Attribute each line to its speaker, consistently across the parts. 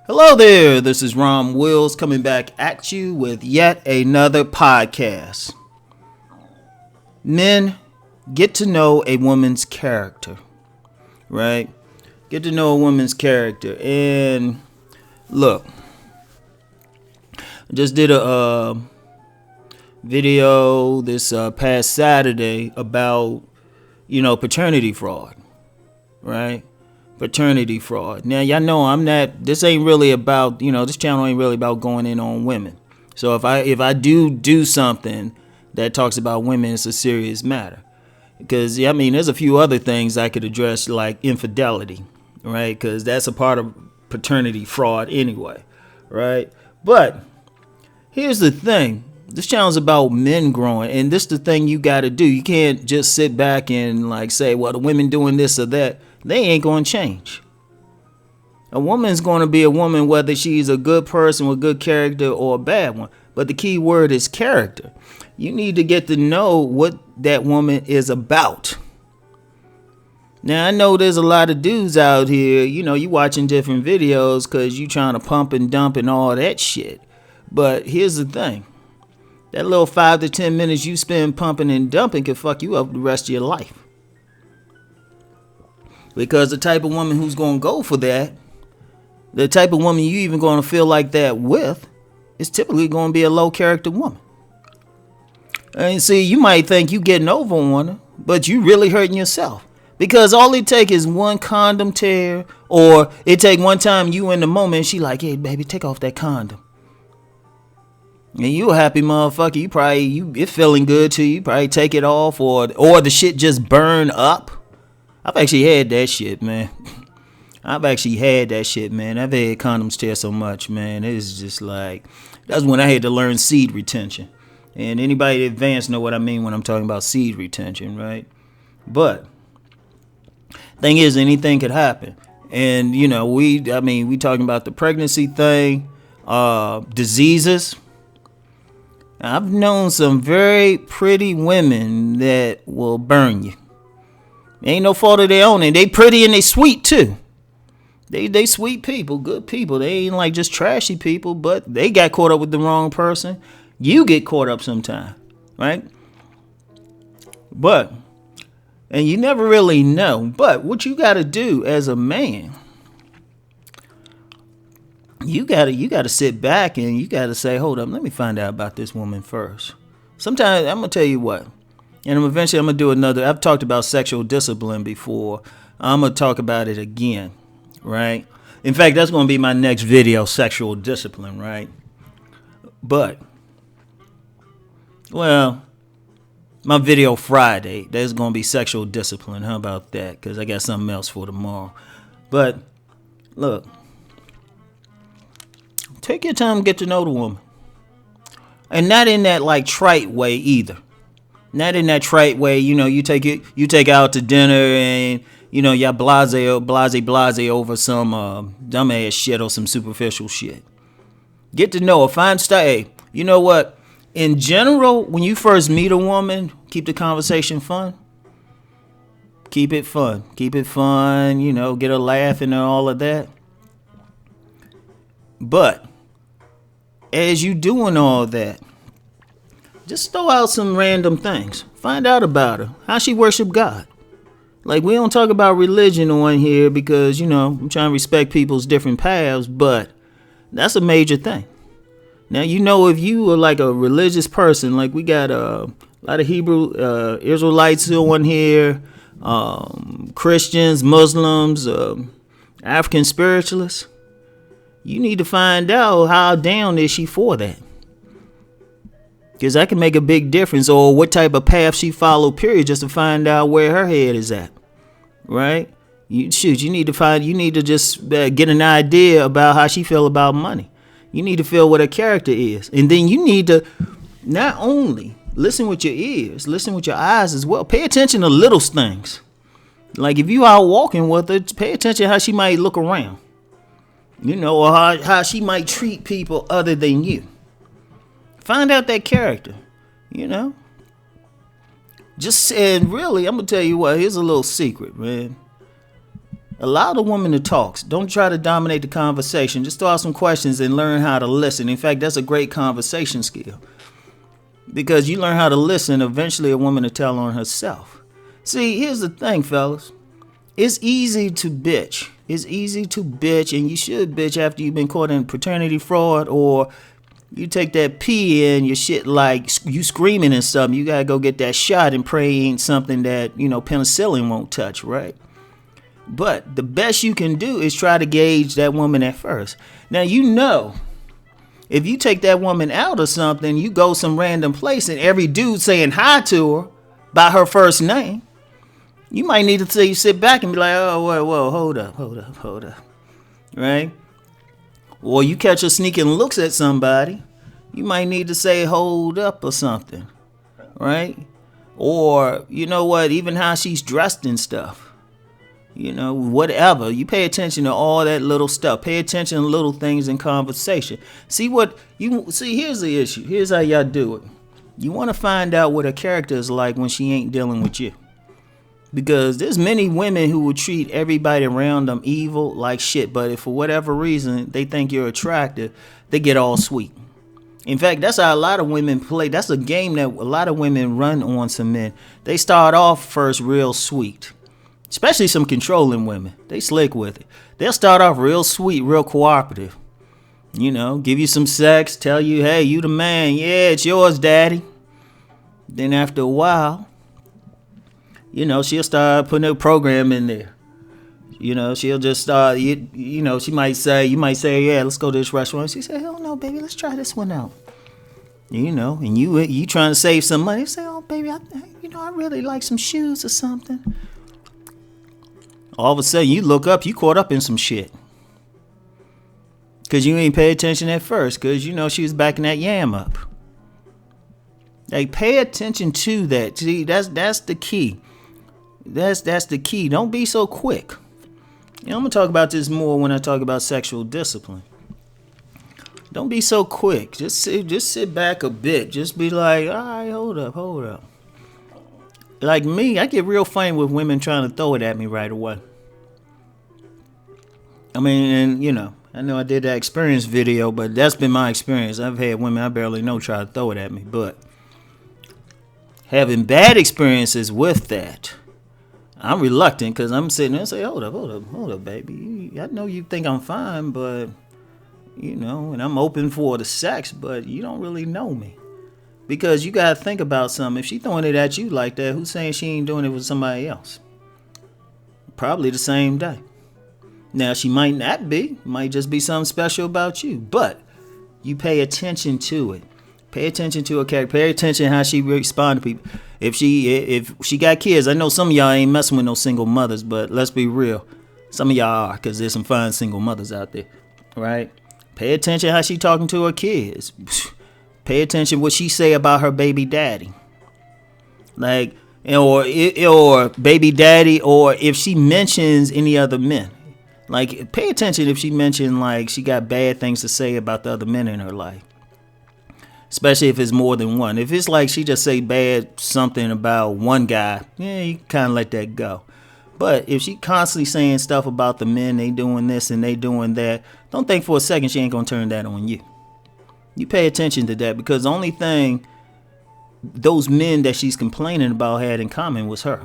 Speaker 1: Hello there, this is Rom Wills coming back at you with yet another podcast. Men, get to know a woman's character, right? Get to know a woman's character. And look, I just did a video this past Saturday about, paternity fraud, right? Paternity fraud. Now, y'all know this ain't really about, this channel ain't really about going in on women. So if I do something that talks about women, it's a serious matter. Because, there's a few other things I could address, like infidelity, right? Because that's a part of paternity fraud anyway, right? But here's the thing. This channel's about men growing, and this is the thing you got to do. You can't just sit back and say, well, the women doing this or that. They ain't going to change. A woman's going to be a woman whether she's a good person with good character or a bad one. But the key word is character. You need to get to know what that woman is about. Now, I know there's a lot of dudes out here, you watching different videos because you trying to pump and dump and all that shit. But here's the thing. That little 5 to 10 minutes you spend pumping and dumping can fuck you up the rest of your life. Because the type of woman who's going to go for that, the type of woman you even going to feel like that with, is typically going to be a low character woman. And see, you might think you getting over on her, but you really hurting yourself. Because all it take is one condom tear, or it take one time you in the moment, and she like, hey, baby, take off that condom. And you a happy motherfucker. It feeling good to you. You probably take it off, or the shit just burn up. I've actually had that shit, man. I've had condoms tear so much, man. It's just that's when I had to learn seed retention. And anybody advanced know what I mean when I'm talking about seed retention, right? But thing is, anything could happen. And, we talking about the pregnancy thing, diseases. I've known some very pretty women that will burn you. Ain't no fault of their own, and they pretty and they sweet too. They sweet people, good people. They ain't just trashy people, but they got caught up with the wrong person. You get caught up sometime, right? And you never really know. But what you got to do as a man, you gotta sit back and you gotta say, hold up, let me find out about this woman first. Sometimes I'm gonna tell you what. And eventually I'm going to do another. I've talked about sexual discipline before. I'm going to talk about it again, right? In fact, that's going to be my next video, sexual discipline, right? But, my video Friday, there's going to be sexual discipline. How about that? Because I got something else for tomorrow. But, look. Take your time to get to know the woman. And not in that trite way either. Not in that trite way, you take out to dinner and, y'all blase over some dumbass shit or some superficial shit. Get to know her. Find style. You know what? In general, when you first meet a woman, keep the conversation fun. Keep it fun. Get her laughing and all of that. But as you doing all that, just throw out some random things. Find out about her. How she worship God. We don't talk about religion on here because, I'm trying to respect people's different paths, but that's a major thing. Now, if you are a religious person, we got a lot of Hebrew Israelites on here, Christians, Muslims, African spiritualists. You need to find out how down is she for that. Because that can make a big difference, or what type of path she followed, period, just to find out where her head is at, right? You need to just get an idea about how she feel about money. You need to feel what her character is. And then you need to not only listen with your ears, listen with your eyes as well. Pay attention to little things. If you out walking with her, pay attention how she might look around, or how she might treat people other than you. Find out that character, Just and really, I'm gonna tell you what. Here's a little secret, man. Allow the woman to talk. Don't try to dominate the conversation. Just throw out some questions and learn how to listen. In fact, that's a great conversation skill. Because you learn how to listen, eventually a woman will tell on herself. See, here's the thing, fellas. It's easy to bitch. It's easy to bitch, and you should bitch after you've been caught in paternity fraud, or you take that pee and your shit like you screaming and something. You gotta go get that shot and pray ain't something that, penicillin won't touch, right? But the best you can do is try to gauge that woman at first. Now, if you take that woman out or something, you go some random place and every dude saying hi to her by her first name, you might need to sit back and be like, oh, whoa, hold up. Right? Or you catch her sneaking looks at somebody, you might need to say hold up or something. Right? Or, you know what, even how she's dressed and stuff. Whatever. You pay attention to all that little stuff. Pay attention to little things in conversation. Here's the issue. Here's how y'all do it. You want to find out what her character is like when she ain't dealing with you. Because there's many women who will treat everybody around them evil like shit. But if for whatever reason they think you're attractive, they get all sweet. In fact, that's how a lot of women play. That's a game that a lot of women run on some men. They start off first real sweet. Especially some controlling women. They slick with it. They'll start off real sweet, real cooperative. Give you some sex, tell you, hey, you the man. Yeah, it's yours, daddy. Then after a while, she'll start putting a program in there. She'll just start, you might say, yeah, let's go to this restaurant. She say, hell no, baby, let's try this one out. And you trying to save some money. You say, oh, baby, I really like some shoes or something. All of a sudden, you look up, you caught up in some shit. Because you ain't pay attention at first. Because, she was backing that yam up. Like, pay attention to that. See, that's the key. That's the key. Don't be so quick. I'm going to talk about this more when I talk about sexual discipline. Don't be so quick. Just sit back a bit. Just be like, all right, hold up. Like me, I get real funny with women trying to throw it at me right away. I mean, and I know I did that experience video, but that's been my experience. I've had women I barely know try to throw it at me, but having bad experiences with that, I'm reluctant because I'm sitting there and say, hold up, baby. I know you think I'm fine, but, and I'm open for the sex, but you don't really know me. Because you got to think about something. If she throwing it at you like that, who's saying she ain't doing it with somebody else? Probably the same day. Now, she might not be. Might just be something special about you. But you pay attention to it. Pay attention to her character. Pay attention to how she respond to people. If she got kids, I know some of y'all ain't messing with no single mothers, but let's be real. Some of y'all are, because there's some fine single mothers out there. Right? Pay attention how she talking to her kids. Pay attention what she say about her baby daddy. Like, or baby daddy, or if she mentions any other men. Like, pay attention if she mentioned, like, she got bad things to say about the other men in her life. Especially if it's more than one. If it's like she just say bad something about one guy, yeah, you kind of let that go. But if she constantly saying stuff about the men, they doing this and they doing that, don't think for a second she ain't going to turn that on you. You pay attention to that, because the only thing those men that she's complaining about had in common was her.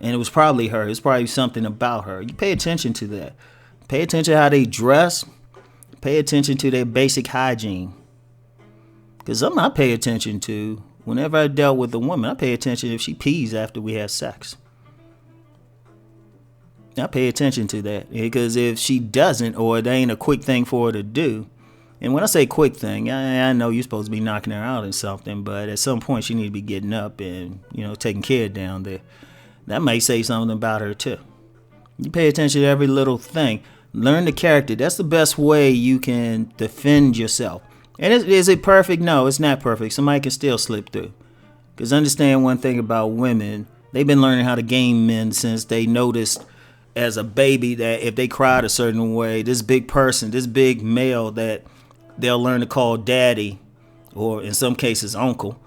Speaker 1: And it was probably her. It's probably something about her. You pay attention to that. Pay attention to how they dress. Pay attention to their basic hygiene. Because something I pay attention to, whenever I dealt with a woman, I pay attention if she pees after we have sex. I pay attention to that. Because if she doesn't, or it ain't a quick thing for her to do, and when I say quick thing, I know you're supposed to be knocking her out or something, but at some point she need to be getting up and, taking care of down there. That may say something about her too. You pay attention to every little thing. Learn the character. That's the best way you can defend yourself. And is it perfect? No, it's not perfect. Somebody can still slip through. Because understand one thing about women. They've been learning how to game men since they noticed as a baby that if they cried a certain way, this big person, this big male that they'll learn to call daddy, or in some cases uncle,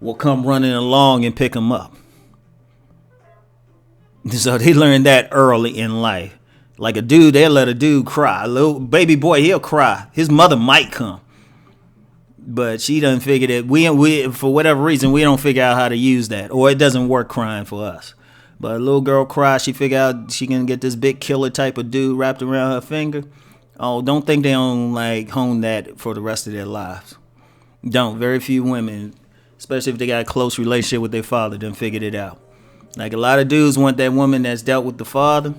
Speaker 1: will come running along and pick them up. So they learned that early in life. Like a dude, they'll let a dude cry. A little baby boy, he'll cry. His mother might come. But she doesn't figure that we for whatever reason, we don't figure out how to use that. Or it doesn't work crying for us. But a little girl cries, she figure out she can get this big killer type of dude wrapped around her finger. Oh, don't think they don't like hone that for the rest of their lives. Don't. Very few women, especially if they got a close relationship with their father, done figured it out. Like a lot of dudes want that woman that's dealt with the father,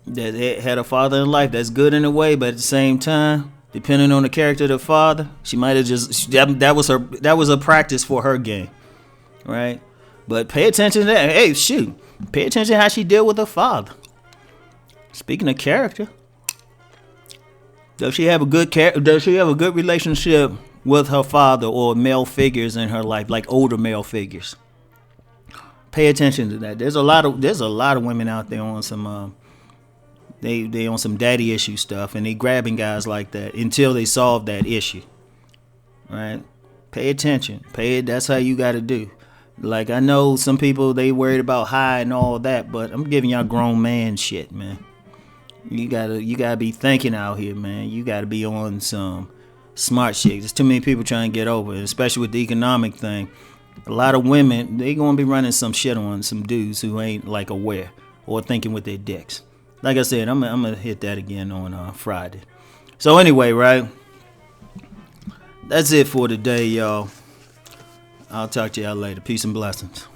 Speaker 1: that had a father in life that's good in a way, but at the same time, depending on the character of the father, she might have just that was a practice for her game, right? But pay attention to that. Hey, shoot, pay attention to how she deal with her father. Speaking of character, does she have a good relationship with her father or male figures in her life, like older male figures? Pay attention to that. There's a lot of women out there on some they on some daddy issue stuff, and they grabbing guys like that until they solve that issue. Right? Pay attention. That's how you got to do. Like, I know some people, they worried about high and all that, but I'm giving y'all grown man shit, man. You gotta be thinking out here, man. You gotta be on some smart shit. There's too many people trying to get over it, especially with the economic thing. A lot of women, they gonna be running some shit on some dudes who ain't like aware or thinking with their dicks. Like I said, I'm gonna hit that again on Friday. So anyway, right? That's it for today, y'all. I'll talk to y'all later. Peace and blessings.